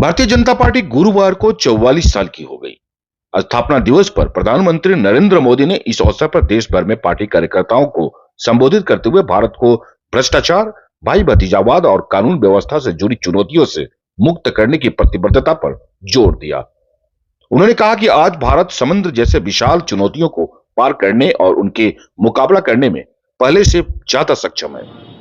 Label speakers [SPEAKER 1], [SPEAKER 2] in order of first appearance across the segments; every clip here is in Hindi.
[SPEAKER 1] भारतीय जनता पार्टी गुरुवार को 44 साल की हो गई। स्थापना दिवस पर प्रधानमंत्री नरेंद्र मोदी ने इस अवसर पर देश भर में पार्टी कार्यकर्ताओं को संबोधित करते हुए भारत को भ्रष्टाचार, भाई भतीजावाद और कानून व्यवस्था से जुड़ी चुनौतियों से मुक्त करने की प्रतिबद्धता पर जोर दिया। उन्होंने कहा कि आज भारत समुद्र जैसे विशाल चुनौतियों को पार करने और उनके मुकाबला करने में पहले से ज्यादा सक्षम है।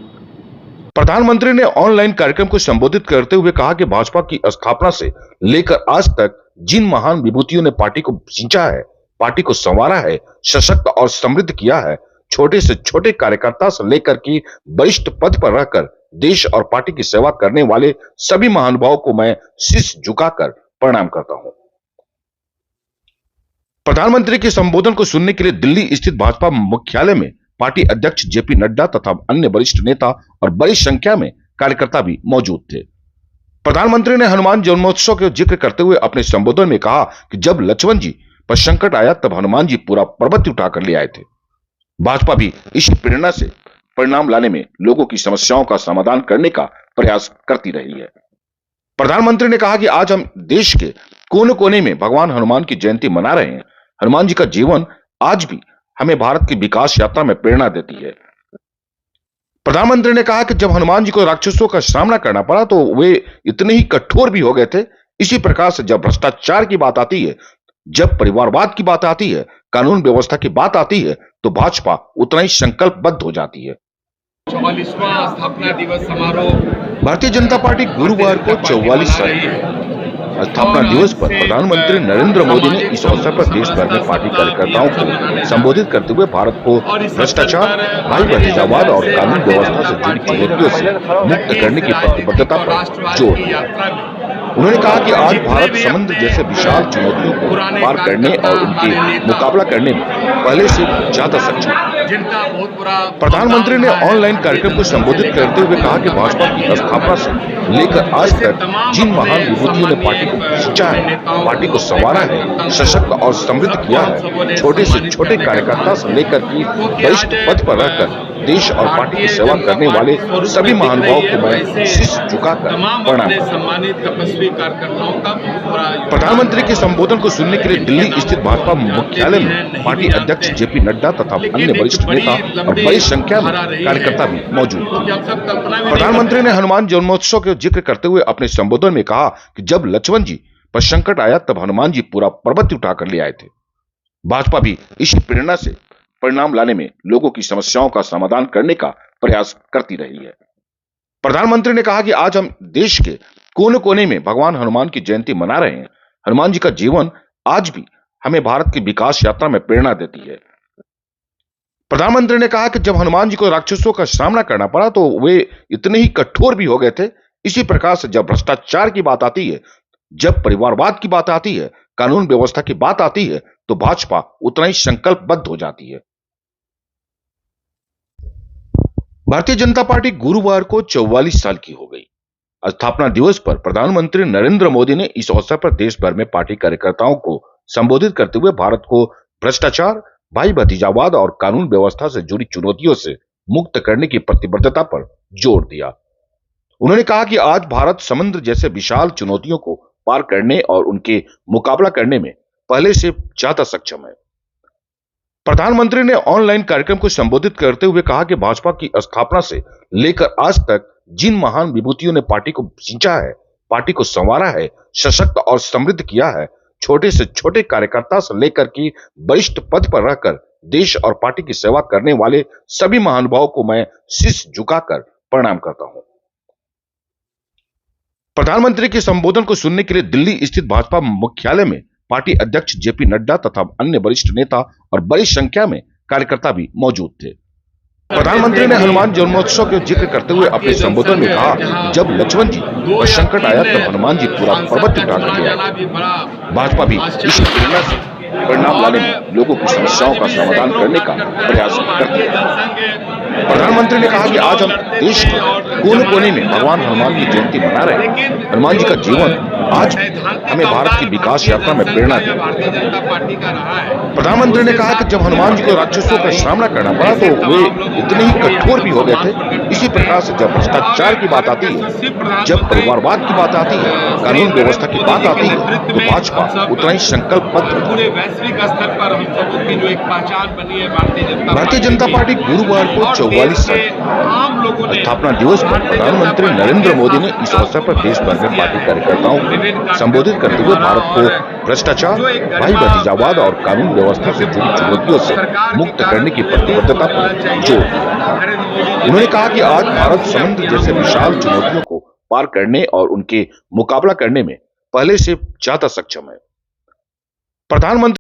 [SPEAKER 1] प्रधानमंत्री ने ऑनलाइन कार्यक्रम को संबोधित करते हुए कहा कि भाजपा की स्थापना से लेकर आज तक जिन महान विभूतियों ने पार्टी को सिंचा है, पार्टी को संवारा है, सशक्त और समृद्ध किया है, छोटे से छोटे कार्यकर्ता से लेकर के वरिष्ठ पद पर रहकर देश और पार्टी की सेवा करने वाले सभी महानुभावों को मैं शीश झुकाकर प्रणाम करता हूं। प्रधानमंत्री के संबोधन को सुनने के लिए दिल्ली स्थित भाजपा मुख्यालय में पार्टी अध्यक्ष जेपी नड्डा तथा अन्य वरिष्ठ नेता और बड़ी संख्या में कार्यकर्ता भी मौजूद थे। प्रधानमंत्री ने हनुमान जन्मोत्सव का जिक्र करते हुए अपने संबोधन में कहा कि जब लक्ष्मण जी पर संकट आया तब हनुमान जी पूरा पर्वत उठाकर ले आए थे। भाजपा भी इसी प्रेरणा से परिणाम लाने में लोगों की समस्याओं का समाधान करने का प्रयास करती रही है। प्रधानमंत्री ने कहा कि आज हम देश के कोने कोने में भगवान हनुमान की जयंती मना रहे हैं। हनुमान जी का जीवन आज भी हमें भारत की विकास यात्रा में प्रेरणा देती है। प्रधानमंत्री ने कहा कि जब हनुमान जी को राक्षसों का सामना करना पड़ा तो वे इतने ही कठोर भी हो गए थे। इसी प्रकार से जब भ्रष्टाचार की बात आती है, जब परिवारवाद की बात आती है, कानून व्यवस्था की बात आती है, तो भाजपा उतना ही संकल्पबद्ध हो जाती है।
[SPEAKER 2] 44वां स्थापना दिवस समारोह
[SPEAKER 1] भारतीय जनता पार्टी गुरुवार को 44 साल की स्थापना दिवस पर प्रधानमंत्री नरेंद्र मोदी ने इस अवसर पर देश भर में पार्टी कार्यकर्ताओं को संबोधित करते हुए भारत को भ्रष्टाचार, भाई भतीजावाद और कानून व्यवस्था से जुड़ी चुनौतियों से मुक्त करने की प्रतिबद्धता पर जोर दिया। उन्होंने कहा कि आज भारत समुद्र जैसे विशाल चुनौतियों को पार करने और उनके मुकाबला करने में पहले से ज्यादा सक्षम है। प्रधानमंत्री ने ऑनलाइन कार्यक्रम को संबोधित करते हुए कहा कि भाजपा की स्थापना से लेकर आज तक जिन महान विभूतियों ने पार्टी को सिंचा है, पार्टी को संवारा है, सशक्त और समृद्ध किया है, छोटे से छोटे कार्यकर्ता से लेकर के वरिष्ठ पद पर रहकर देश और पार्टी की सेवा करने वाले सभी महानुभावों को मैं शीश झुकाकर प्रणाम करता हूं। प्रधानमंत्री के संबोधन को सुनने के लिए दिल्ली स्थित भाजपा मुख्यालय में पार्टी अध्यक्ष जेपी नड्डा तथा अन्य वरिष्ठ नेता और बड़ी संख्या में कार्यकर्ता भी मौजूद थे। प्रधानमंत्री ने हनुमान जन्मोत्सव का जिक्र करते हुए अपने संबोधन में कहा कि जब लक्ष्मण जी पर संकट आया तब हनुमान जी पूरा पर्वत उठाकर ले आए थे। भाजपा भी इसी प्रेरणा से परिणाम लाने में लोगों की समस्याओं का समाधान करने का प्रयास करती रही है। प्रधानमंत्री ने कहा कि आज हम देश के कोने कोने में भगवान हनुमान की जयंती मना रहे हैं। हनुमान जी का जीवन आज भी हमें भारत की विकास यात्रा में प्रेरणा देती है। प्रधानमंत्री ने कहा कि जब हनुमान जी को राक्षसों का सामना करना पड़ा तो वे इतने ही कठोर भी हो गए थे। इसी प्रकार से जब भ्रष्टाचार की बात आती है, जब परिवारवाद की बात आती है, कानून व्यवस्था की बात आती है, तो भाजपा उतना ही संकल्पबद्ध हो जाती है। भारतीय जनता पार्टी गुरुवार को 44 साल की हो गई। स्थापना दिवस पर प्रधानमंत्री नरेंद्र मोदी ने इस अवसर पर देश भर में पार्टी कार्यकर्ताओं को संबोधित करते हुए भारत को भ्रष्टाचार, भाई भतीजावाद और कानून व्यवस्था से जुड़ी चुनौतियों से मुक्त करने की प्रतिबद्धता पर जोर दिया। उन्होंने कहा कि आज भारत समुद्र जैसे विशाल चुनौतियों को पार करने और उनके मुकाबला करने में पहले से ज्यादा सक्षम है। प्रधानमंत्री ने ऑनलाइन कार्यक्रम को संबोधित करते हुए कहा कि भाजपा की स्थापना से लेकर आज तक जिन महान विभूतियों ने पार्टी को सिंचा है, पार्टी को संवारा है, सशक्त और समृद्ध किया है, छोटे से छोटे कार्यकर्ता से लेकर के वरिष्ठ पद पर रहकर देश और पार्टी की सेवा करने वाले सभी महानुभावों को मैं शीश झुकाकर प्रणाम करता हूं। प्रधानमंत्री के संबोधन को सुनने के लिए दिल्ली स्थित भाजपा मुख्यालय में पार्टी अध्यक्ष जेपी नड्डा तथा अन्य वरिष्ठ नेता और बड़ी संख्या में कार्यकर्ता भी मौजूद थे। प्रधानमंत्री ने हनुमान जन्मोत्सव का जिक्र करते हुए अपने संबोधन में कहा कि जब लक्ष्मण जी पर संकट आया तब हनुमान जी पूरा पर्वत उठाकर ले आए। भाजपा भी इसी प्रेरणा से परिणाम लाने में लोगों की समस्याओं का समाधान करने का प्रयास करती है। प्रधानमंत्री ने कहा कि आज हम देश के कोने कोने में भगवान हनुमान की जयंती मना रहे हैं। हनुमान जी का जीवन आज हमें भारत की विकास यात्रा में प्रेरणा देता है।
[SPEAKER 2] भारतीय जनता पार्टी का रहा है।
[SPEAKER 1] प्रधानमंत्री ने कहा कि जब हनुमान जी को राक्षसों का सामना करना पड़ा तो वे इतने ही कठोर भी हो गए थे। इसी प्रकार से जब भ्रष्टाचार की बात आती है, जब परिवारवाद की बात आती है, कानून व्यवस्था की बात आती है, तो भाजपा उतना ही संकल्पबद्ध।
[SPEAKER 2] पूरे वैश्विक स्तर पर हम सबों की जो एक पहचान बनी है
[SPEAKER 1] भारतीय जनता पार्टी गुरुवार को 44
[SPEAKER 2] आम लोगों ने
[SPEAKER 1] स्थापना दिवस पर प्रधानमंत्री नरेंद्र मोदी ने इस अवसर पर देश भर में पार्टी कार्यकर्ताओं को संबोधित करते हुए भारत को भ्रष्टाचार, भाई भतीजावाद और कानून व्यवस्था से जुड़ी चुनौतियों से मुक्त करने की प्रतिबद्धता पर जोर दिया। उन्होंने कहा कि आज भारत समुद्र जैसे विशाल चुनौतियों को पार करने और उनके मुकाबला करने में पहले से ज्यादा सक्षम है। प्रधानमंत्री